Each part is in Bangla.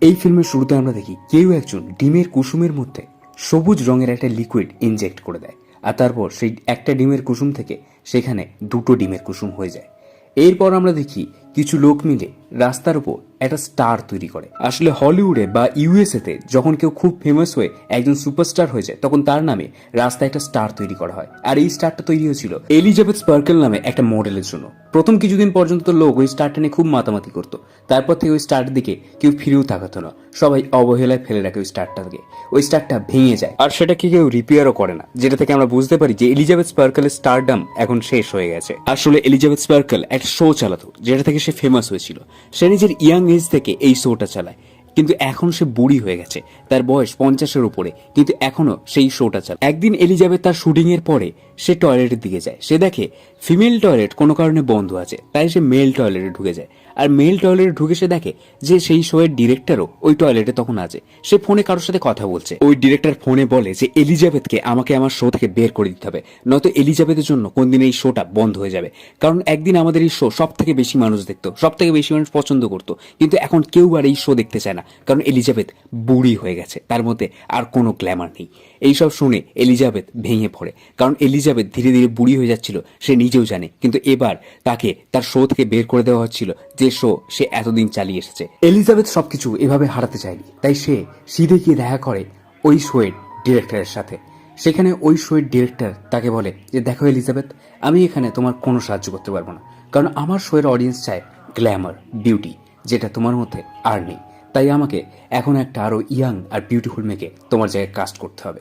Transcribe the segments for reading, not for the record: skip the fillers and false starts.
এই ফিল্মের শুরুতে আমরা দেখি কেউ একজন ডিমের কুসুমের মধ্যে সবুজ রঙের একটা লিকুইড ইনজেক্ট করে দেয়, আর তারপর সেই একটা ডিমের কুসুম থেকে সেখানে দুটো ডিমের কুসুম হয়ে যায়। এরপর আমরা দেখি কিছু লোক মিলে রাস্তার উপর একটা স্টার তৈরি করে। আসলে হলিউডে বা ইউএসএতে যখন কেউ খুব ফেমাস হয়ে একজন সুপারস্টার হয়ে যায় তখন তার নামে রাস্তায় একটা স্টার তৈরি করা হয়, আর এই স্টারটা তৈরি হয়েছিল এলিজাবেথ স্পার্কেল নামে একটা মডেলের জন্য। প্রথম কিছুদিন পর্যন্ত তো লোক ওই স্টারটা নিয়ে খুব মাতামাতি করতো, তারপর থেকে ওই স্টারের দিকে কেউ ফিরেও তাকাতো না, সবাই অবহেলায় ফেলে রাখে ওই স্টারটাকে। ওই স্টারটা ভেঙে যায় আর সেটাকে কেউ রিপেয়ারও করে না, যেটা থেকে আমরা বুঝতে পারি যে এলিজাবেথ স্পার্কেলের স্টারডাম এখন শেষ হয়ে গেছে। আসলে এলিজাবেথ স্পার্কেল একটা শো চালাতো যেটা থেকে সে ফেমাস হয়েছিল। সে নিজের ইয়াং এজ থেকে এই শোটা চালায়, কিন্তু এখন সে বুড়ি হয়ে গেছে, তার বয়স 50-এর উপরে, কিন্তু এখনো সেই শোটা চালায়। একদিন এলিজাবেথ তার শুটিং এর পরে সে টয়লেটের দিকে যায়, সে দেখে ফিমেল টয়লেট কোনো কারণে বন্ধ আছে, তাই সে মেল টয়লেটে ঢুকে যায়। আর মেল টয়লেটে ঢুকে সে দেখে যে সেই শো এর ডিরেক্টরও ওই টয়লেটে তখন আছে। সে ফোনে কারোর সাথে কথা বলছে। ওই ডিরেক্টর ফোনে বলে যে এলিজাবেথকে আমাকে আমার শো থেকে বের করে দিতে হবে, নয়তো এলিজাবেথের জন্য কোনদিন এই শোটা বন্ধ হয়ে যাবে। কারণ একদিন আমাদের এই শো সব থেকে বেশি মানুষ দেখতো, সব থেকে বেশি মানুষ পছন্দ করতো, কিন্তু এখন কেউ আর এই শো দেখতে চায় না, কারণ এলিজাবেথ বুড়ি হয়ে গেছে, তার মধ্যে আর কোনো গ্ল্যামার নেই। এইসব শুনে এলিজাবেথ ভেঙে পড়ে, কারণ এলিজাবেথ ধীরে ধীরে বুড়ি হয়ে যাচ্ছিল, সে নিজেও জানে। কিন্তু এবার তাকে তার শো থেকে বের করে দেওয়া হচ্ছিল, যে শো সে এতদিন চালিয়ে এসেছে। এলিজাবেথ সবকিছু এভাবে হারাতে চায়নি, তাই সে সিধে গিয়ে দেখা করে ওই শোয়ের ডিরেক্টরের সাথে। সেখানে ওই শোয়ের ডিরেক্টর তাকে বলে যে দেখো এলিজাবেথ, আমি এখানে তোমার কোনো সাহায্য করতে পারবো না, কারণ আমার শোয়ের অডিয়েন্স চায় গ্ল্যামার, বিউটি, যেটা তোমার মধ্যে আর নেই। তাই আমাকে এখন একটা আরো ইয়াং আর বিউটিফুল মেয়েকে তোমার জায়গায় কাস্ট করতে হবে।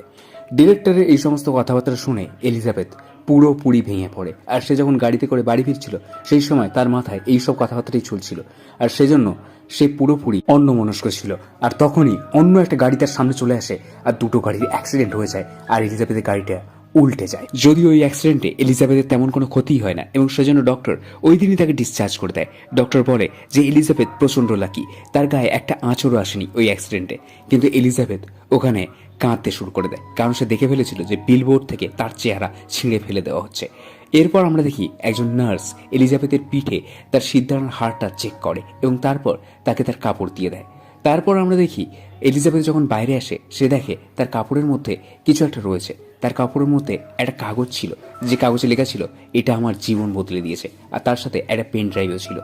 ডিরেক্টরের এই সমস্ত কথাবার্তা শুনে এলিজাবেথ পুরোপুরি ভেঙে পড়ে, আর সে যখন গাড়িতে করে বাড়ি ফিরছিল সেই সময় তার মাথায় এইসব কথাবার্তাই চলছিল, আর সেজন্য সে পুরোপুরি অন্যমনস্ক ছিল। আর তখনই অন্য একটা গাড়ি তার সামনে চলে আসে, আর দুটো গাড়ির অ্যাক্সিডেন্ট হয়ে যায়, আর এলিজাবেথের গাড়িটা উল্টে যায়। যদিও ওই অ্যাক্সিডেন্টে এলিজাবেথের তেমন কোনো ক্ষতি হয় না, এবং সেজন্য ডক্টর ওই দিনই তাকে ডিসচার্জ করে দেয়। ডক্টর বলে যে এলিজাবেথ প্রচন্ড লাকি, তার গায়ে একটা আঁচড়ও আসেনি ওই অ্যাক্সিডেন্টে। কিন্তু এলিজাবেথ ওখানে কাঁদতে শুরু করে দেয়, কারণ সে দেখে ফেলেছিল যে বিলবোর্ড থেকে তার চেহারা ছিঁড়ে ফেলে দেওয়া হচ্ছে। এরপর আমরা দেখি একজন নার্স এলিজাবেথের পিঠে তার সিদ্ধার হাড়টা চেক করে এবং তারপর তাকে তার কাপড় দিয়ে দেয়। তারপর আমরা দেখি এলিজাবেথ যখন বাইরে আসে সে দেখে তার কাপড়ের মধ্যে কিছু একটা রয়েছে। তার কাপড়ের মধ্যে একটা কাগজ ছিল, যে কাগজে লেখা ছিল এটা আমার জীবন বদলে দিয়েছে, আর তার সাথে একটা পেন ড্রাইভও ছিল।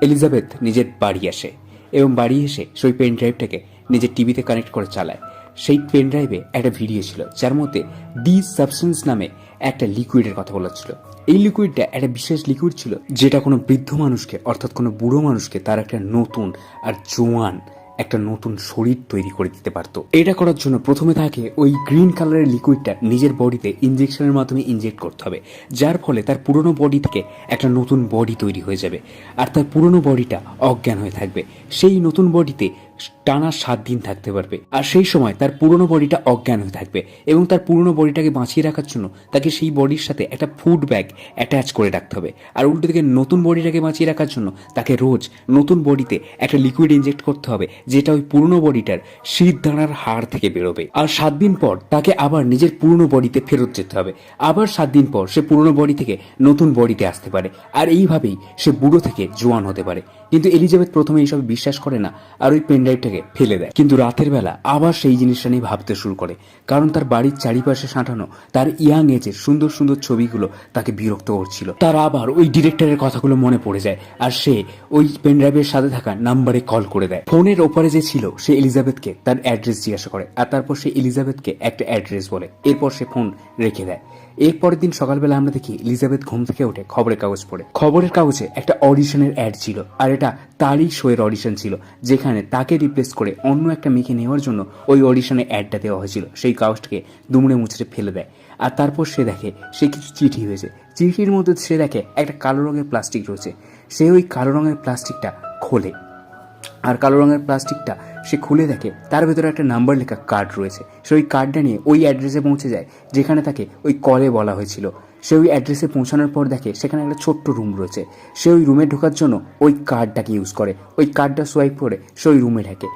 এলিজাবেথ নিজের বাড়ি আসে এবং বাড়ি এসে সেই পেন ড্রাইভটাকে নিজের টিভিতে কানেক্ট করে চালায়। সেই পেন ড্রাইভে একটা ভিডিও ছিল যার মধ্যে ডি সাবস্টেন্স নামে একটা লিকুইডের কথা বলা ছিল। এই লিকুইডটা একটা বিশেষ লিকুইড ছিল যেটা কোনো বৃদ্ধ মানুষকে, অর্থাৎ কোনো বুড়ো মানুষকে তার একটা নতুন আর জোয়ান একটা নতুন শরীর তৈরি করে দিতে পারতো। এটা করার জন্য প্রথমে তাকে ওই গ্রিন কালারের লিকুইডটা নিজের বডিতে ইনজেকশনের মাধ্যমে ইনজেক্ট করতে হবে, যার ফলে তার পুরনো বডি থেকে একটা নতুন বডি তৈরি হয়ে যাবে, আর তার পুরনো বডিটা অজ্ঞান হয়ে থাকবে। সেই নতুন বডিতে টানা 7 দিন থাকতে পারবে, আর সেই সময় তার পুরনো বডিটা অজ্ঞান হয়ে থাকবে, এবং তার পুরনো বডিটাকে বাঁচিয়ে রাখার জন্য তাকে সেই বডির সাথে একটা ফুড ব্যাগ অ্যাটাচ করে রাখতে হবে। আর উল্টো দিকে নতুন বডিটাকে বাঁচিয়ে রাখার জন্য তাকে রোজ নতুন বডিতে একটা লিকুইড ইনজেক্ট করতে হবে, যেটা ওই পুরনো বডিটার শিরদাঁড়ার হাড় থেকে বেরোবে। আর 7 দিন পর তাকে আবার নিজের পুরনো বডিতে ফেরত যেতে হবে, আবার 7 দিন পর সে পুরনো বডি থেকে নতুন বডিতে আসতে পারে, আর এইভাবেই সে বুড়ো থেকে জোয়ান হতে পারে। কিন্তু এলিজাবেথ প্রথমে এইসব বিশ্বাস করে না, আর ওই পেন ড্রাইভটাকে ফেলে দেয়। কিন্তু রাতের বেলা আবার সেই জিনিসটা নিয়ে ভাবতে শুরু করে, কারণ তার বাড়ির চারিপাশে সাঁটানো তার ইয়াং এজের সুন্দর সুন্দর ছবিগুলো তাকে বিরক্ত করছিল। তার আবার ওই ডিরেক্টরের কথাগুলো মনে পড়ে যায়, আর সে ওই পেন ড্রাইভের সাথে থাকা নাম্বারে কল করে দেয়। ফোনের ওপারে যে ছিল সে এলিজাবেথকে তার অ্যাড্রেস জিজ্ঞাসা করে, আর তারপর সে এলিজাবেথকে একটা অ্যাড্রেস বলে, এরপর সে ফোন রেখে দেয়। এরপরের দিন সকালবেলা আমরা দেখি এলিজাবেথ ঘুম থেকে উঠে খবরের কাগজ পড়ে। খবরের কাগজে একটা অডিশনের অ্যাড ছিল, আর এটা তারই শোয়ের অডিশন ছিল, যেখানে তাকে রিপ্লেস করে অন্য একটা মেয়েকে নেওয়ার জন্য ওই অডিশনে অ্যাডটা দেওয়া হয়েছিল। সেই কাগজটাকে দুমড়ে মুচড়ে ফেলে দেয়, আর তারপর সে দেখে সে কিছু চিঠি হয়েছে। চিঠির মধ্যে সে দেখে একটা কালো রঙের প্লাস্টিক রয়েছে। সে ওই কালো রঙের প্লাস্টিকটা খোলে, আর কালো রঙের প্লাস্টিকটা সে খুলে দেখে তার ভেতরে একটা নাম্বার লেখা কার্ড রয়েছে। সে ওই কার্ডটা নিয়ে ওই অ্যাড্রেসে পৌঁছে যায় যেখানে তাকে ওই কলে বলা হয়েছিল। সে ওই অ্যাড্রেসে পৌঁছানোর পর দেখে সেখানে একটা ছোট্ট রুম রয়েছে। সে ওই রুমে ঢোকার জন্য ওই কার্ডটাকে ইউজ করে, ওই কার্ডটা সোয়াইপ করে সে ওই রুমে ঢাকে।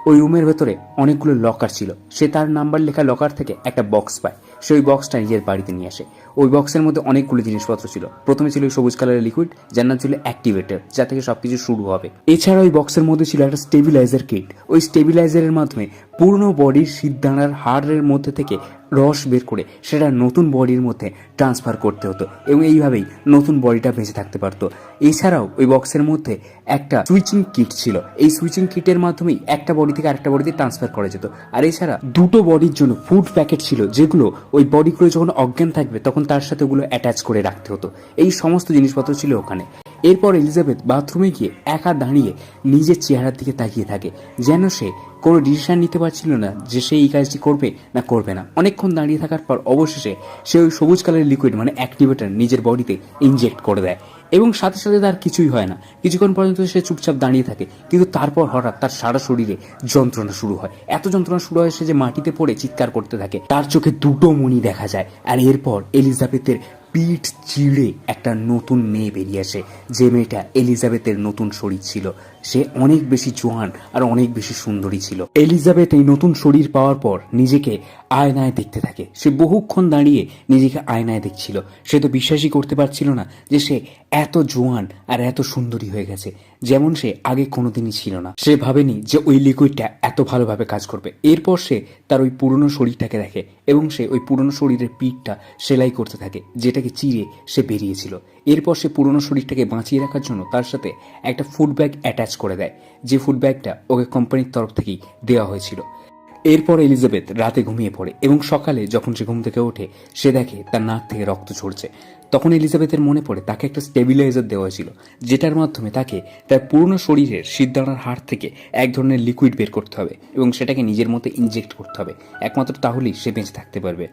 ওই রুমের ভেতরে অনেকগুলো লকার ছিল। সে তার নাম্বার লেখা লকার থেকে একটা বক্স পায়, সে ওই বক্সটা নিজের বাড়িতে নিয়ে আসে। ওই বক্সের মধ্যে অনেকগুলো জিনিসপত্র ছিল। প্রথমে ছিল ওই সবুজ কালারের লিকুইড, যার নাম ছিল অ্যাক্টিভেটর, যা থেকে সবকিছু শুরু হবে। এছাড়া ওই বক্সের মধ্যে ছিল একটা স্টেবিলাইজার কিট। ওই স্টেবিলাইজারের মাধ্যমে পুরনো বডির শীতদানার হাড়ের মধ্যে থেকে রস বের করে সেটা নতুন বডির মধ্যে ট্রান্সফার করতে হতো এবং এইভাবেই নতুন বডিটা বেঁচে থাকতে পারতো। এছাড়াও ওই বক্সের মধ্যে একটা সুইচিং কিট ছিল। এই সুইচিং কিটের মাধ্যমেই একটা বডি থেকে আরেকটা বডিতে ট্রান্সফার করা যেত। আর এছাড়া দুটো বডির জন্য ফুড প্যাকেট ছিল, যেগুলো ওই বডিগুলো যখন অজ্ঞান থাকবে তখন তার সাথে ওগুলো অ্যাটাচ করে রাখতে হতো। এই সমস্ত জিনিসপত্র ছিল ওখানে। এরপর এলিজাবেথ বাথরুমে গিয়ে একা দাঁড়িয়ে নিজের চেহারার দিকে তাকিয়ে থাকে, যেন সে কোনো ডিসিশন নিতে পারছিল না যে সে এই কাজটি করবে না করবে না। অনেকক্ষণ দাঁড়িয়ে থাকার পর অবশেষে সে ওই সবুজ কালারের লিকুইড মানে অ্যাক্টিভেটর নিজের বডিতে ইনজেক্ট করে দেয় এবং সাথে সাথে তার কিছুই হয় না। কিছুক্ষণ পর্যন্ত সে চুপচাপ দাঁড়িয়ে থাকে, কিন্তু তারপর হঠাৎ তার সারা শরীরে যন্ত্রণা শুরু হয়। এত যন্ত্রণা শুরু হয় সে যে মাটিতে পড়ে চিৎকার করতে থাকে। তার চোখে দুটো মণি দেখা যায়, আর এরপর এলিজাবেথের পিঠ চিড়ে একটা নতুন মেয়ে বেরিয়ে আসে, যে মেয়েটা এলিজাবেথের নতুন শরীর ছিল। সে অনেক বেশি জোয়ান আর অনেক বেশি সুন্দরী ছিল। এলিজাবেথ এই নতুন শরীর পাওয়ার পর নিজেকে আয়নায় দেখতে থাকে। সে বহুক্ষণ দাঁড়িয়ে নিজেকে আয়নায় দেখছিল। সে তো বিশ্বাসই করতে পারছিল না যে সে এত জোয়ান আর এত সুন্দরী হয়ে গেছে, যেমন সে আগে কোনোদিনই ছিল না। সে ভাবেনি যে ওই লিকুইডটা এত ভালোভাবে কাজ করবে। এরপর সে তার ওই পুরনো শরীরটাকে দেখে এবং সে ওই পুরনো শরীরের পিঠটা সেলাই করতে থাকে, যেটাকে চিরে সে বেরিয়েছিল। এরপর সে পুরনো শরীরটাকে বাঁচিয়ে রাখার জন্য তার সাথে একটা ফুড ব্যাগ অ্যাটাচ করে দেয়, যে ফুড ব্যাগটা ওকে কোম্পানির তরফ থেকেই দেওয়া হয়েছিল। এরপর এলিজাবেথ রাতে ঘুমিয়ে পড়ে এবং সকালে যখন সে ঘুম থেকে ওঠে সে দেখে তার নাক থেকে রক্ত ঝরছে। তখন এলিজাবেথের মনে পড়ে তাকে একটা স্টেবিলাইজার দেওয়া হয়েছিল, যেটার মাধ্যমে তাকে তার পুরনো শরীরের শীতদানার হাড় থেকে এক ধরনের লিকুইড বের করতে হবে এবং সেটাকে নিজের মধ্যে ইনজেক্ট করতে হবে। একমাত্র তাহলেই সে বেঁচে থাকতে পারবে।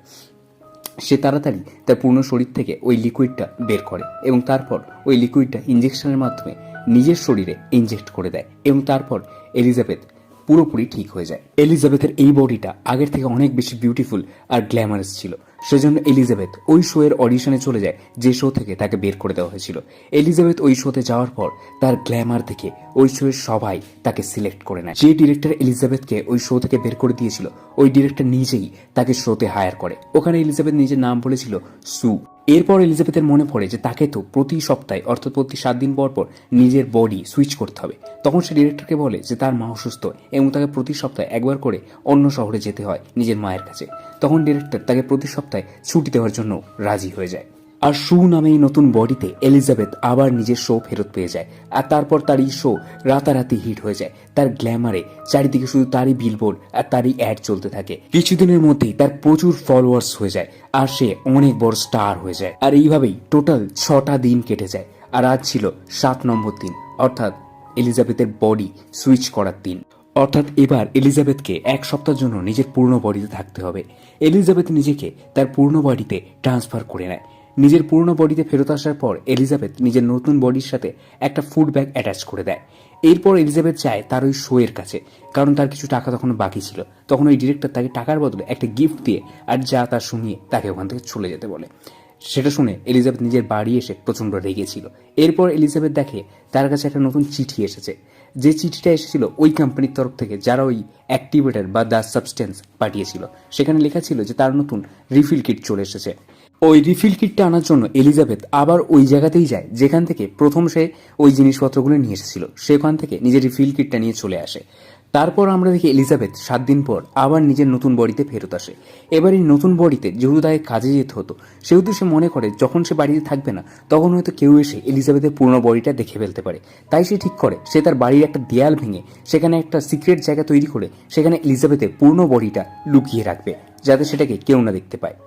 সে তাড়াতাড়ি তার পুরনো শরীর থেকে ওই লিকুইডটা বের করে এবং তারপর ওই লিকুইডটা ইনজেকশনের মাধ্যমে নিজের শরীরে ইনজেক্ট করে দেয় এবং তারপর এলিজাবেথ পুরোপুরি ঠিক হয়ে যায়। এলিজাবেথের এই বডিটা আগের থেকে অনেক বেশি বিউটিফুল আর গ্ল্যামারাস ছিল। সেজন্য এলিজাবেথ ওই শো এর অডিশনে চলে যায়, যে শো থেকে তাকে বের করে দেওয়া হয়েছিল। এলিজাবেথ ওই শোতে যাওয়ার পর তার গ্ল্যামার দেখে ওই শো এর সবাই তাকে সিলেক্ট করে নেয়। যে ডিরেক্টর এলিজাবেথকে ওই শো থেকে বের করে দিয়েছিল, ওই ডিরেক্টর নিজেই তাকে শোতে হায়ার করে। ওখানে এলিজাবেথ নিজের নাম বলেছিল সু। এরপর এলিজাবেথের মনে পড়ে যে তাকে তো প্রতি সপ্তাহে অর্থাৎ প্রতি 7 দিন পর পর নিজের বডি সুইচ করতে হবে। তখন সে ডিরেক্টরকে বলে যে তার মা অসুস্থ এবং তাকে প্রতি সপ্তাহে একবার করে অন্য শহরে যেতে হয় নিজের মায়ের কাছে। তখন ডিরেক্টর তাকে প্রতি সপ্তাহে ছুটি দেওয়ার জন্য রাজি হয়ে যায়। আর শু নামে এই নতুন বডিতে এলিজাবেথ আবার নিজের শো ফেরত পেয়ে যায়। আর তারপর তার এই শো রাতারাতি হিট হয়ে যায়। তার গ্ল্যামারে চারিদিকে শুধু তারই বিলবোর্ড আর তারই অ্যাড চলতে থাকে। কিছুদিনের মধ্যেই তার প্রচুর ফলোয়ার্স হয়ে যায় আর সে অনেক বড় স্টার হয়ে যায়। আর এইভাবেই টোটাল 6টা দিন কেটে যায়। আর আজ ছিল 7 নম্বর দিন, অর্থাৎ এলিজাবেথের বডি সুইচ করার দিন। অর্থাৎ এবার এলিজাবেথকে 1 সপ্তাহের জন্য নিজের পূর্ণ বডিতে থাকতে হবে। এলিজাবেথ নিজেকে তার পূর্ণ বডিতে ট্রান্সফার করে নেয়। নিজের পূর্ণ বডিতে ফেরত আসার পর এলিজাবেথ নিজের নতুন বডির সাথে একটা ফুড ব্যাগ অ্যাটাচ করে দেয়। এরপর এলিজাবেথ যায় তার ওই শো এর কাছে, কারণ তার কিছু টাকা তখন বাকি ছিল। তখন ওই ডিরেক্টর তাকে টাকার বদলে একটা গিফট দিয়ে আর যা তা শুনিয়ে তাকে ওখান থেকে চলে যেতে বলে। সেটা শুনে এলিজাবেথ নিজের বাড়ি এসে প্রচণ্ড রেগেছিল। এরপর এলিজাবেথ দেখে তার কাছে একটা নতুন চিঠি এসেছে। যে চিঠিটা এসেছিল ওই কোম্পানির তরফ থেকে, যারা ওই অ্যাক্টিভেটর বা দ্য সাবস্টেন্স পাঠিয়েছিল। সেখানে লেখা ছিল যে তার নতুন রিফিল কিট চলে এসেছে। ওই রিফিল কিটটা আনার জন্য এলিজাবেথ আবার ওই জায়গাতেই যায় যেখান থেকে প্রথম সে ওই জিনিসপত্রগুলো নিয়ে এসেছিল। সেখান থেকে নিজের রিফিল কিটটা নিয়ে চলে আসে। তারপর আমরা দেখি এলিজাবেথ 7 দিন পর আবার নিজের নতুন বডিতে ফেরত আসে। এবার এই নতুন বডিতে যেহেতু তাকে কাজে যেতে হতো, সেহেতু সে মনে করে যখন সে বাড়িতে থাকবে না তখন হয়তো কেউ এসে এলিজাবেথের পুরনো বডিটা দেখে ফেলতে পারে। তাই সে ঠিক করে সে তার বাড়ির একটা দেয়াল ভেঙে সেখানে একটা সিক্রেট জায়গা তৈরি করে সেখানে এলিজাবেথের পুরনো বডিটা লুকিয়ে রাখবে, যাতে সেটাকে কেউ না দেখতে পায়।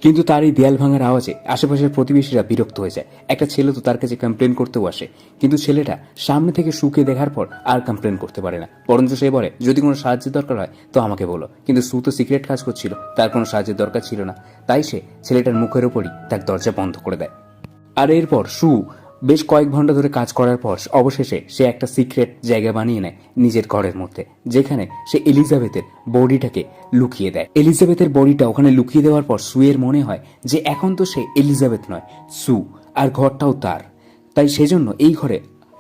কিন্তু তার এই দেয়াল ভাঙার আওয়াজে আশেপাশের প্রতিবেশীরা বিরক্ত হয়ে যায়। একটা ছেলে তো তার কাছে কমপ্লেন করতেও আসে, কিন্তু ছেলেটা সামনে থেকে সুকে দেখার পর আর কমপ্লেন করতে পারে না। বরঞ্চ সে বলে, যদি কোনো সাহায্যের দরকার হয় তো আমাকে বলো। কিন্তু সু তো সিক্রেট কাজ করছিল, তার কোনো সাহায্যের দরকার ছিল না। তাই সে ছেলেটার মুখের ওপরই তার দরজা বন্ধ করে দেয়। আর এরপর সু বেশ কয়েক ঘন্টা ধরে কাজ করার পর অবশেষে সে একটা সিক্রেট জায়গা বানিয়ে নেয় নিজের ঘরের মধ্যে, যেখানে সে এলিজাবেথের বডিটাকে লুকিয়ে দেয়। এলিজাবেথের বডিটা ওখানে লুকিয়ে দেওয়ার পর সুয়ের মনে হয় যে এখন তো সে এলিজাবেথ নয়, সু, আর ঘরটাও তার। তাই সেজন্য এই ঘরে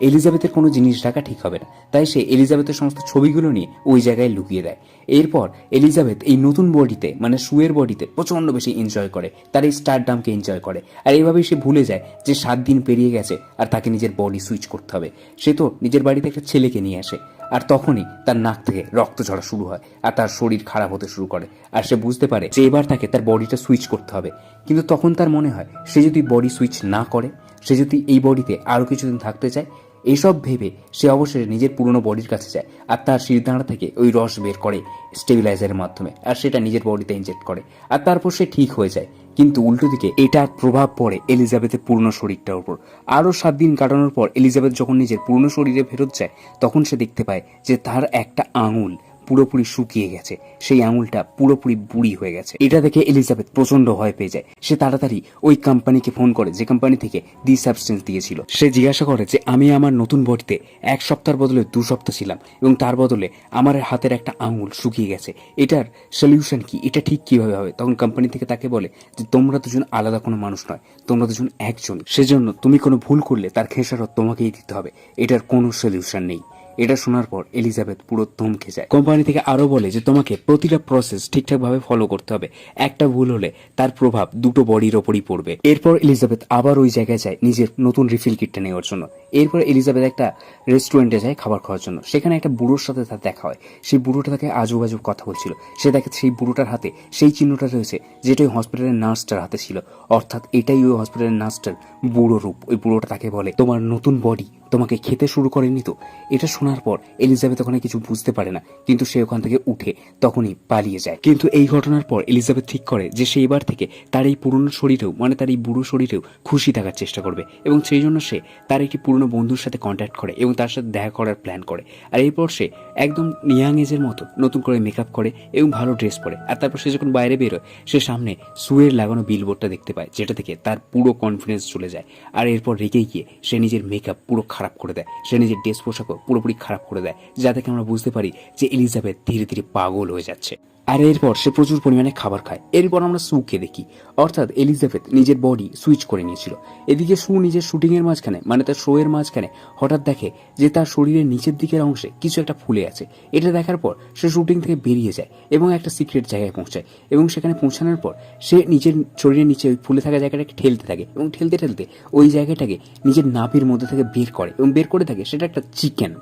এলিজাবেথের কোনো জিনিস রাখা ঠিক হবে না, তাই সে এলিজাবেথের সমস্ত ছবিগুলো নিয়ে ওই জায়গায় লুকিয়ে দেয়। এরপর এলিজাবেথ এই নতুন বডিতে মানে সুয়ের বডিতে প্রচন্ড বেশি এনজয় করে, তার এই স্টারডামকে এনজয় করে। আর এইভাবেই সে ভুলে যায় যে 7 দিন পেরিয়ে গেছে আর তাকে নিজের বডি সুইচ করতে হবে। সে তো নিজের বাড়িতে একটা ছেলেকে নিয়ে আসে, আর তখনই তার নাক থেকে রক্ত ঝরা শুরু হয় আর তার শরীর খারাপ হতে শুরু করে। আর সে বুঝতে পারে যে এবার তাকে তার বডিটা সুইচ করতে হবে। কিন্তু তখন তার মনে হয় সে যদি বডি সুইচ না করে, সে যদি এই বডিতে আরও কিছুদিন থাকতে চায়, এইসব ভেবে সে অবশ্যই নিজের পুরনো বডির কাছে যায় আর তার শিরদাঁড়া থেকে ওই রস বের করে স্টেবিলাইজারের মাধ্যমে, আর সেটা নিজের বডিতে ইনজেক্ট করে। আর তারপর সে ঠিক হয়ে যায়। কিন্তু উল্টো দিকে এটার প্রভাব পড়ে এলিজাবেথের পুরনো শরীরটার উপর। আরও 7 দিন কাটানোর পর এলিজাবেথ যখন নিজের পুরনো শরীরে ফেরত যায়, তখন সে দেখতে পায় যে তার একটা আঙুল পুরোপুরি শুকিয়ে গেছে, সেই আঙুলটা পুরোপুরি বুড়ি হয়ে গেছে। এটা দেখে এলিজাবেথ প্রচন্ড ভয় পেয়ে যায়। সে তাড়াতাড়ি ওই কোম্পানিকে ফোন করে, যে কোম্পানি থেকে দি সাবস্টেন্স দিয়েছিল। সে জিজ্ঞাসা করে যে আমি আমার নতুন বডিতে 1 সপ্তাহের বদলে 2 সপ্তাহ ছিলাম এবং তার বদলে আমার হাতের একটা আঙুল শুকিয়ে গেছে, এটার সলিউশন কি, এটা ঠিক কিভাবে হবে? তখন কোম্পানি থেকে তাকে বলে যে তোমরা দুজন আলাদা কোনো মানুষ নয়, তোমরা দুজন একজন, সেজন্য তুমি কোনো ভুল করলে তার খেসারত তোমাকেই দিতে হবে, এটার কোনো সলিউশন নেই। এটা শোনার পর এলিজাবেথ পুরো থমকে যায়। কোম্পানি থেকে আরো বলে যে তোমাকে প্রতিটা প্রসেস ঠিকঠাকভাবে ফলো করতে হবে, একটা ভুল হলে তার প্রভাব দুটো বডির ওপরই পড়বে। এরপর এলিজাবেথ আবার ওই জায়গায় যায় নিজের নতুন রিফিল কিটটা নেওয়ার জন্য। এরপর এলিজাবেথ একটা রেস্টুরেন্টে যায় খাবার খাওয়ার জন্য। সেখানে একটা বুড়োর সাথে তার দেখা হয়। সেই বুড়োটা তাকে আজব আজব কথা বলছিল। সে দেখে সেই বুড়োটার হাতে সেই চিহ্নটা রয়েছে যেটা ওই হসপিটালের নার্সটার হাতে ছিল, অর্থাৎ এটাই ওই হসপিটালের নার্সটার বুড়ো রূপ। ওই বুড়োটা তাকে বলে তোমার নতুন বডি তোমাকে খেতে শুরু করেনি তো? এটা শোনার পর এলিজাবেথ ওখানে কিছু বুঝতে পারে না, কিন্তু সে ওখান থেকে উঠে তখনই পালিয়ে যায়। কিন্তু এই ঘটনার পর এলিজাবেথ ঠিক করে যে সে এবার থেকে তার এই পুরনো শরীরেও মানে তার এই বুড়ো শরীরেও খুশি থাকার চেষ্টা করবে, এবং সেই জন্য সে তার একটি পুরনো বন্ধুর সাথে কন্ট্যাক্ট করে এবং তার সাথে দেখা করার প্ল্যান করে। আর এরপর সে একদম ইয়াং এজের মতো নতুন করে মেকআপ করে এবং ভালো ড্রেস পরে। আর তারপর সে যখন বাইরে বেরোয়, সে সামনে সুয়ের লাগানো বিলবোর্ডটা দেখতে পায়, যেটা থেকে তার পুরো কনফিডেন্স চলে যায়। আর এরপর রেগে গিয়ে সে নিজের মেকআপ পুরো খারাপ করে দেয়, সে নিজের ড্রেস পোশাকও পুরোপুরি খারাপ করে দেয়, যা থেকে আমরা বুঝতে পারি যে এলিজাবেথ ধীরে ধীরে পাগল হয়ে যাচ্ছে। আর এরপর সে প্রচুর পরিমাণে খাবার খায়। এরপর আমরা সুকে দেখি, অর্থাৎ এলিজাবেথ নিজের বডি সুইচ করে নিয়েছিল। এদিকে সু নিজের শুটিংয়ের মাঝখানে মানে তার শো এর মাঝখানে হঠাৎ দেখে যে তার শরীরের নিচের দিকের অংশে কিছু একটা ফুলে আছে। এটা দেখার পর সে শুটিং থেকে বেরিয়ে যায় এবং একটা সিক্রেট জায়গায় পৌঁছায়, এবং সেখানে পৌঁছানোর পর সে নিজের শরীরের নিচে ওই ফুলে থাকা জায়গাটাকে ঠেলতে থাকে এবং ঠেলতে ঠেলতে ওই জায়গাটাকে নিজের নাভির মধ্যে থেকে বের করে এবং বের করে থাকে সেটা একটা চিকেন,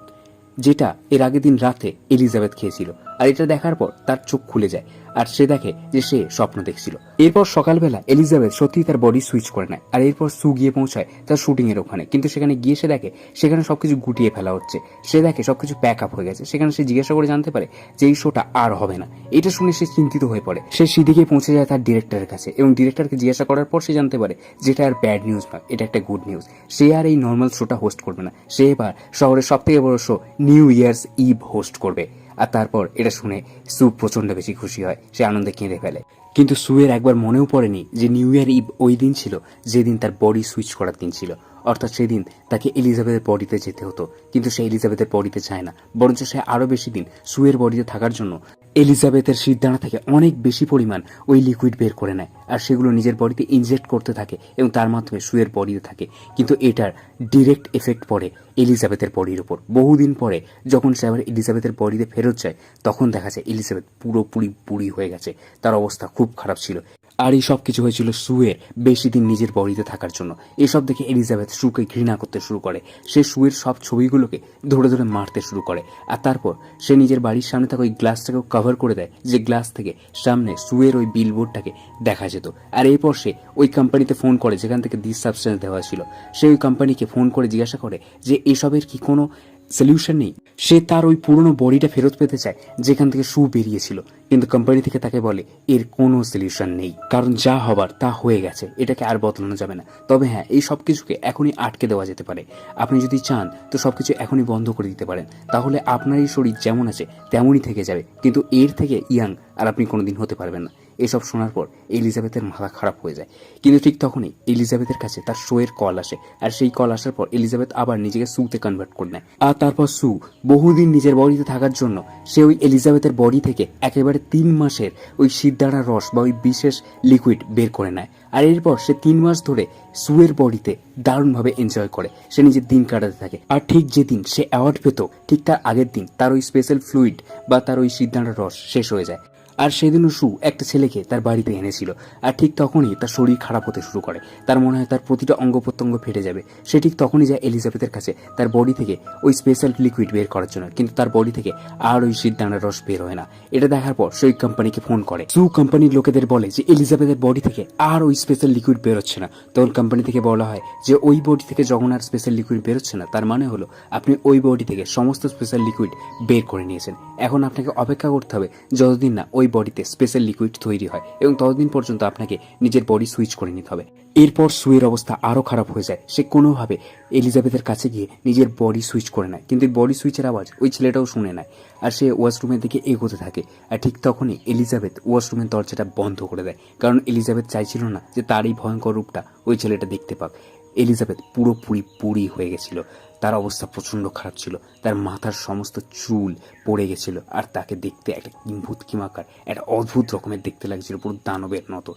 যেটা এর আগের দিন রাতে এলিজাবেথ খেয়েছিল। আর এটা দেখার পর তার চোখ খুলে যায় আর সে দেখে যে সে স্বপ্ন দেখছিল। এরপর সকালবেলা এলিজাবেথ সত্যি তার বডি সুইচ করে নেয়। আর এরপর সু গিয়ে পৌঁছায় তার শুটিং এর ওখানে, কিন্তু সেখানে গিয়ে সে দেখে সেখানে সবকিছু গুটিয়ে ফেলা হচ্ছে। সে দেখে সবকিছু প্যাক আপ হয়ে গেছে। সেখানে সে জিজ্ঞাসা করে জানতে পারে যে এই শোটা আর হবে না। এটা শুনে সে চিন্তিত হয়ে পড়ে। সে সিদিকে পৌঁছে যায় তার ডিরেক্টরের কাছে এবং ডিরেক্টরকে জিজ্ঞাসা করার পর সে জানতে পারে যেটা আর ব্যাড নিউজ নয়, এটা একটা গুড নিউজ। সে আর এই নর্মাল শোটা হোস্ট করবে না, সে এবার শহরের সব থেকে বড় show new year's eve host করবে। আর তারপর এটা শুনে সু প্রচন্ড বেশি খুশি হয়, সে আনন্দে কেঁদে ফেলে। কিন্তু সুয়ের একবার মনেও পড়েনি যে নিউ ইয়ার ইভ ওই দিন ছিল যেদিন তার বডি সুইচ করার দিন ছিল, অর্থাৎ সেদিন তাকে এলিজাবেথের বডিতে যেতে হতো। কিন্তু সে এলিজাবেথের বডিতে যায় না, বরঞ্চ সে আরো বেশি দিন সুয়ের বডিতে থাকার জন্য এলিজাবেথের শিরদাঁড়া থেকে অনেক বেশি পরিমাণ ওই লিকুইড বের করে নেয় আর সেগুলো নিজের বডিতে ইনজেক্ট করতে থাকে এবং তার মাধ্যমে সুয়ের বডিতে থাকে। কিন্তু এটার ডিরেক্ট এফেক্ট পড়ে এলিজাবেথের বডির উপর। বহুদিন পরে যখন সে আবার এলিজাবেথের বডিতে ফেরত যায়, তখন দেখা যায় এলিজাবেথ পুরোপুরি বুড়ি হয়ে গেছে, তার অবস্থা খুব খারাপ ছিল। আর এই সব কিছু হয়েছিল সুয়ের বেশি দিন নিজের বডিতে থাকার জন্য। এসব দেখে এলিজাবেথ সুকে ঘৃণা করতে শুরু করে। সে সুয়ের সব ছবিগুলোকে ধরে ধরে মারতে শুরু করে। আর তারপর সে নিজের বাড়ির সামনে থাকা ওই গ্লাসটাকেও কভার করে দেয়, যে গ্লাস থেকে সামনে সুয়ের ওই বিলবোর্ডটাকে দেখা যেত। আর এরপর সে ওই কোম্পানিতে ফোন করে যেখান থেকে দিস সাবস্টেন্স দেওয়া ছিল। সে ওই কোম্পানিকে ফোন করে জিজ্ঞাসা করে যে এসবের কি কোনো সলিউশন নেই। সে তার ওই পুরনো বডিটা ফেরত পেতে চায় যেখান থেকে সু বেরিয়েছিল, কিন্তু কোম্পানি থেকে তাকে বলে এর কোনো সলিউশন নেই, কারণ যা হবার তা হয়ে গেছে, এটাকে আর বদলানো যাবে না। তবে হ্যাঁ, এই সব কিছুকে এখনই আটকে দেওয়া যেতে পারে। আপনি যদি চান তো সবকিছু এখনই বন্ধ করে দিতে পারেন, তাহলে আপনার এই শরীর যেমন আছে তেমনই থেকে যাবে, কিন্তু এর থেকে ইয়াং আর আপনি কোনোদিন হতে পারবেন না। এসব শোনার পর এলিজাবেথের মাথা খারাপ হয়ে যায়। কিন্তু ঠিক তখনই এলিজাবেথের কাছে তার শোয়ের কল আসে, আর সেই কল আসার পর এলিজাবেথ আবার নিজেকে সুতে কনভার্ট করে নেয়। আর তারপর সু বহুদিন নিজের বডিতে থাকার জন্য সে ওই এলিজাবেথের বডি থেকে একেবারে 3 মাসের ওই সিদ্ধাড়া রস বা ওই বিশেষ লিকুইড বের করে নেয়। আর এরপর সে 3 মাস ধরে সুয়ের বডিতে দারুণভাবে এনজয় করে, সে নিজের দিন কাটাতে থাকে। আর ঠিক যেদিন সে অ্যাওয়ার্ড পেত ঠিক তার আগের দিন তার ওই স্পেশাল ফ্লুইড বা তার ওই সিদ্ধাড়া রস শেষ হয়ে যায়। আর সেদিনও সু একটা ছেলেকে তার বাড়িতে এনেছিল। আর ঠিক তখনই তার শরীর খারাপ হতে শুরু করে, তার মনে হয় তার প্রতিটা অঙ্গ প্রত্যঙ্গ ফেটে যাবে। সে ঠিক তখনই যায় এলিজাবেথের কাছে তার বডি থেকে ওই স্পেশাল লিকুইড বের করার জন্য, কিন্তু তার বডি থেকে আর ওই সিদ্ধানার রস বের হয় না। এটা দেখার পর সে ওই কোম্পানিকে ফোন করে। সু কোম্পানির লোকেদের বলে যে এলিজাবেথের বডি থেকে আর ওই স্পেশাল লিকুইড বেরোচ্ছে না। তখন কোম্পানি থেকে বলা হয় যে ওই বডি থেকে যখন আর স্পেশাল লিকুইড বেরোচ্ছে না, তার মানে হলো আপনি ওই বডি থেকে সমস্ত স্পেশাল লিকুইড বের করে নিয়েছেন। এখন আপনাকে অপেক্ষা করতে হবে যতদিন না ওই বডিতে স্পেশাল লিকুইড তৈরি হয়, এবং ততদিন পর্যন্ত আপনাকে নিজের বডি সুইচ করে নিতে হবে। এরপর সুয়ের অবস্থা আরো খারাপ হয়ে যায়। সে কোনোভাবে এলিজাবেথের কাছে গিয়ে নিজের বডি সুইচ করে নেয়, কিন্তু বডি সুইচের আওয়াজ ওই ছেলেটাও শুনে নেয়। আর সে ওয়াশরুমের দিকে এগোতে থাকে। আর ঠিক তখনই এলিজাবেথ ওয়াশরুমের দরজাটা বন্ধ করে দেয়, কারণ এলিজাবেথ চাইছিল না যে তার এই ভয়ঙ্কর রূপটা ওই ছেলেটা দেখতে পাক। এলিজাবেথ পুরোপুরি বুড়ি হয়ে গেছিল, তার অবস্থা প্রচণ্ড খারাপ ছিল, তার মাথার সমস্ত চুল পড়ে গেছিল, আর তাকে দেখতে একটা কিম্ভূত কিমাকার একটা অদ্ভুত রকমের দেখতে লাগছিল, পুরো দানবের মতো।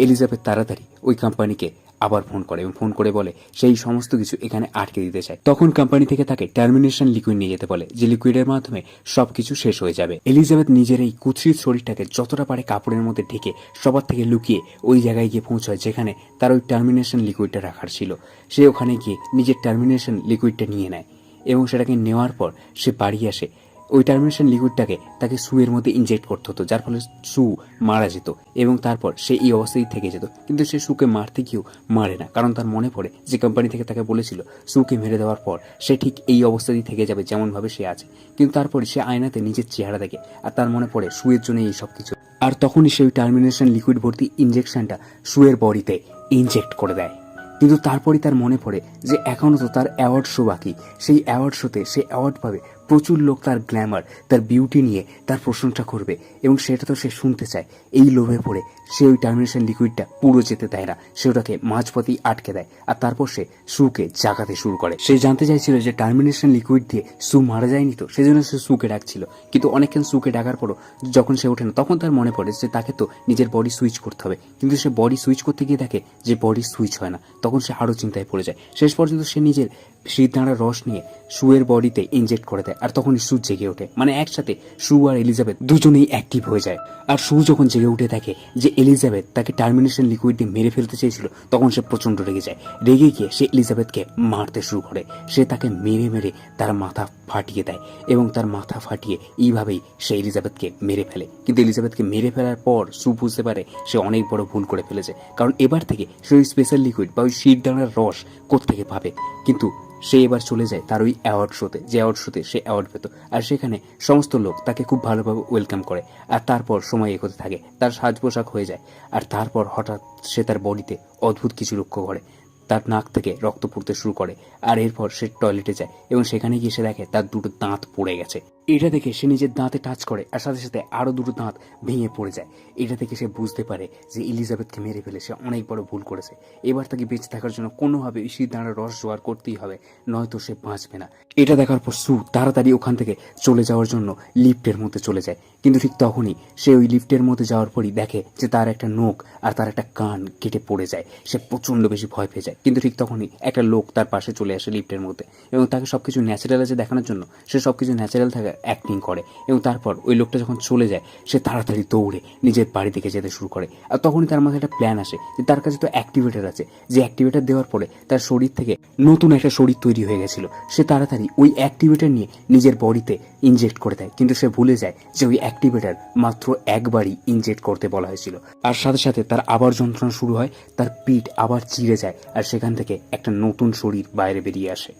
এলিজাবেথ তাড়াতাড়ি ওই কোম্পানিকে আবার ফোন করে এবং ফোন করে বলে সেই সমস্ত কিছু এখানে আটকে দিতে চায়। তখন কোম্পানি থেকে তাকে টার্মিনেশন লিকুইড নিয়ে যেতে বলে, যে লিকুইডের মাধ্যমে সবকিছু শেষ হয়ে যাবে। এলিজাবেথ নিজের এই কুৎসিত শরীরটাকে যতটা পারে কাপড়ের মধ্যে ঢেকে সবার থেকে লুকিয়ে ওই জায়গায় গিয়ে পৌঁছায় যেখানে তার ওই টার্মিনেশন লিকুইডটা রাখার ছিল। সে ওখানে গিয়ে নিজের টার্মিনেশন লিকুইডটা নিয়ে নেয়, এবং সেটাকে নেওয়ার পর সে বাড়ি আসে। ওই টার্মিনেশন লিকুইডটাকে তাকে সুয়ের মধ্যে ইনজেক্ট করতে হতো, যার ফলে সু মারা যেত, এবং তারপর সে এই অবস্থায় থেকে যেত। কিন্তু সে সুকে মারতে গিয়েও মারে না, কারণ তার মনে পড়ে যে কোম্পানি থেকে তাকে বলেছিল সুকে মেরে দেওয়ার পর সে ঠিক এই অবস্থাতেই থেকে যাবে যেমনভাবে সে আছে। কিন্তু তারপরে সে আয়নাতে নিজের চেহারা দেখে, আর তার মনে পড়ে সুয়ের জন্য এই সব কিছু। আর তখনই সে ওই টার্মিনেশন লিকুইড ভর্তি ইনজেকশনটা সুয়ের বডিতে ইনজেক্ট করে দেয়। কিন্তু তারপরই তার মনে পড়ে যে এখনও তো তার অ্যাওয়ার্ড শো বাকি। সেই অ্যাওয়ার্ড শোতে সে অ্যাওয়ার্ড পাবে, প্রচুর লোক তার গ্ল্যামার তার বিউটি নিয়ে তার প্রশংসা করবে, এবং সেটা তো সে শুনতে চায়। এই লোভে পড়ে সে ওই টার্মিনেশন লিকুইডটা পুরো যেতে দেয় না, সে ওটাকে মাঝপথেই আটকে দেয়। আর তারপর সে সুকে জাগাতে শুরু করে। সে জানতে চাইছিল যে টার্মিনেশন লিকুইড দিয়ে সু মারা যায়নি তো, সেজন্য সে সুকে ডাকছিল। কিন্তু অনেকক্ষণ সুকে ডাকার পরও যখন সে ওঠে না, তখন তার মনে পড়ে যে তাকে তো নিজের বডি সুইচ করতে হবে। কিন্তু সে বডি সুইচ করতে গিয়ে দেখে যে বডি সুইচ হয় না। তখন সে আরও চিন্তায় পড়ে যায়। শেষ পর্যন্ত সে নিজের সিদ্ধাড়ার রস নিয়ে সুয়ের বডিতে ইনজেক্ট করে দেয়, আর তখনই সু জেগে ওঠে। মানে একসাথে সু আর এলিজাবেথ দুজনেই অ্যাক্টিভ হয়ে যায়। আর সু যখন জেগে উঠে দেখে যে এলিজাবেথ তাকে টার্মিনেশন লিকুইড দিয়ে মেরে ফেলতে চেয়েছিল, তখন সে প্রচণ্ড রেগে যায়। রেগে গিয়ে সে এলিজাবেথকে মারতে শুরু করে। সে তাকে মেরে মেরে তার মাথা ফাটিয়ে দেয়, এবং তার মাথা ফাটিয়ে এইভাবেই সে এলিজাবেথকে মেরে ফেলে। কিন্তু এলিজাবেথকে মেরে ফেলার পর সু বুঝতে পারে সে অনেক বড় ভুল করে ফেলেছে, কারণ এবার থেকে সে ওই স্পেশাল লিকুইড বা ওই শিরদানার রস কোত্থেকে পাবে। কিন্তু সে এবার চলে যায় তার ওই অ্যাওয়ার্ড শোতে, যে অ্যাওয়ার্ড শোতে সে অ্যাওয়ার্ড পেত। আর সেখানে সমস্ত লোক তাকে খুব ভালোভাবে ওয়েলকাম করে। আর তারপর সময় এগোতে থাকে, তার সাজ পোশাক হয়ে যায়। আর তারপর হঠাৎ সে তার বডিতে অদ্ভুত কিছু লক্ষ্য করে। তার নাক থেকে রক্ত পড়তে শুরু করে। আর এরপর সে টয়লেটে যায়, এবং সেখানে গিয়ে সে দেখে তার দুটো দাঁত পড়ে গেছে। এটা দেখে সে নিজের দাঁতে টাচ করে, আর সাথে সাথে আরও দুটো দাঁত ভেঙে পড়ে যায়। এটা থেকে সে বুঝতে পারে যে এলিজাবেথকে মেরে ফেলে সে অনেক বড় ভুল করেছে। এবার তাকে বেঁচে থাকার জন্য কোনোভাবে সিদ্ধাড়ার রস জোগাড় করতেই হবে, নয়তো সে বাঁচবে না। এটা দেখার পর সু তাড়াতাড়ি ওখান থেকে চলে যাওয়ার জন্য লিফটের মধ্যে চলে যায়। কিন্তু ঠিক তখনই সে ওই লিফটের মধ্যে যাওয়ার পরই দেখে যে তার একটা নখ আর তার একটা কান কেটে পড়ে যায়। সে প্রচণ্ড বেশি ভয় পেয়ে যায়। কিন্তু ঠিক তখনই একটা লোক তার পাশে চলে আসে লিফটের মধ্যে, এবং তাকে সবকিছু ন্যাচারাল আছে দেখানোর জন্য সে সবকিছু ন্যাচারাল থাকার অ্যাক্টিং করে। এবং তারপর ওই লোকটা যখন চলে যায়, সে তাড়াতাড়ি দৌড়ে নিজের বাড়ি দিকে যেতে শুরু করে। আর তখনই তার মাথায় একটা প্ল্যান আসে যে তার কাছে তো অ্যাক্টিভেটার আছে, যে অ্যাক্টিভেটার দেওয়ার পরে তার শরীর থেকে নতুন একটা শরীর তৈরি হয়ে গেছিল। সে তাড়াতাড়ি ওই অ্যাক্টিভেটার নিয়ে নিজের বডিতে ইনজেক্ট করে দেয়। কিন্তু সে ভুলে যায় যে ওই অ্যাক্টিভেটার মাত্র একবারই ইনজেক্ট করতে বলা হয়েছিল। আর সাথে সাথে তার আবার যন্ত্রণা শুরু হয়, তার পিঠ আবার চিড়ে যায়, আর সেখান থেকে একটা নতুন শরীর বাইরে বেরিয়ে আসে,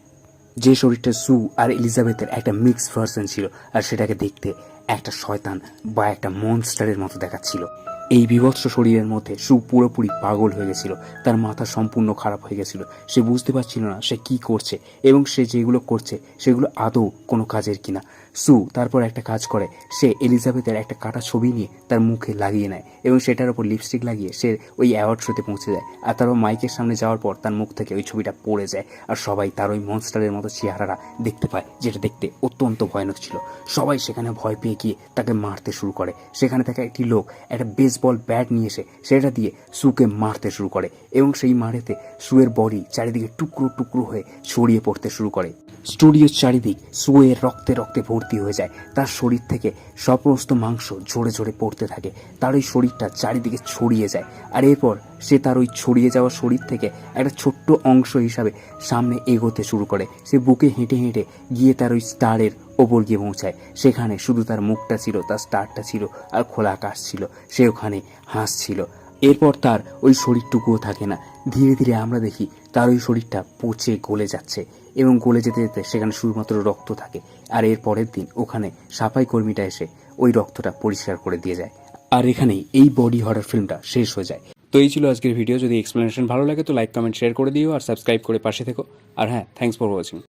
যে শরীরটা সু আর এলিজাবেথের একটা মিক্স ভার্সন ছিল। আর সেটাকে দেখতে একটা শয়তান বা একটা মনস্টারের মতো দেখাচ্ছিল। এই বিভৎস শরীরের মধ্যে সু পুরোপুরি পাগল হয়ে গেছিল, তার মাথা সম্পূর্ণ খারাপ হয়ে গেছিল। সে বুঝতে পারছিল না সে কি করছে এবং সে যেগুলো করছে সেগুলো আদৌ কোনো কাজের কিনা। সু তারপর একটা কাজ করে, সে এলিজাবেথের একটা কাটা ছবি নিয়ে তার মুখে লাগিয়ে নেয় এবং সেটার উপর লিপস্টিক লাগিয়ে সে ওই অ্যাওয়ার্ড শোতে পৌঁছে যায়। আর তারপর মাইকের সামনে যাওয়ার পর তার মুখ থেকে ওই ছবিটা পড়ে যায় আর সবাই তার ওই মনস্টারের মতো চেহারাটা দেখতে পায়, যেটা দেখতে অত্যন্ত ভয়ানক ছিল। সবাই সেখানে ভয় পেয়ে গিয়ে তাকে মারতে শুরু করে। সেখানে থেকে একটি লোক একটা বেসবল ব্যাট নিয়ে এসে সেটা দিয়ে সুকে মারতে শুরু করে এবং সেই মারেতে সুয়ের বডি চারিদিকে টুকরো টুকরো হয়ে ছড়িয়ে পড়তে শুরু করে। স্টুডিওর চারিদিক সুয়ের রক্তে রক্তে ভর্তি হয়ে যায়। তার শরীর থেকে সমস্ত মাংস ঝরে ঝরে পড়তে থাকে, তার ওই শরীরটা চারিদিকে ছড়িয়ে যায়। আর এরপর সে তার ওই ছড়িয়ে যাওয়া শরীর থেকে একটা ছোট্ট অংশ হিসাবে সামনে এগোতে শুরু করে। সে বুকে হেঁটে হেঁটে গিয়ে তার ওই স্টারের ওপর গিয়ে পৌঁছায়। সেখানে শুধু তার মুখটা ছিল, তার স্টারটা ছিল আর খোলা আকাশ ছিল। সে ওখানে হাসছিল। এরপর তার ওই শরীরটুকুও থাকে না। ধীরে ধীরে আমরা দেখি তার ওই শরীরটা পচে গলে যাচ্ছে এবং গলে যেতে যেতে সেখানে শুধুমাত্র রক্ত থাকে। আর এর পরের দিন ওখানে সাফাই কর্মীটা এসে ওই রক্তটা পরিষ্কার করে দিয়ে যায়। আর এখানেই এই বডি হরর ফিল্মটা শেষ হয়ে যায়। তো এই ছিল আজকের ভিডিও। যদি এক্সপ্লেনেশন ভালো লাগে তো লাইক, কমেন্ট, শেয়ার করে দিও আর সাবস্ক্রাইব করে পাশে থেকো। আর হ্যাঁ, থ্যাঙ্কস ফর ওয়াচিং।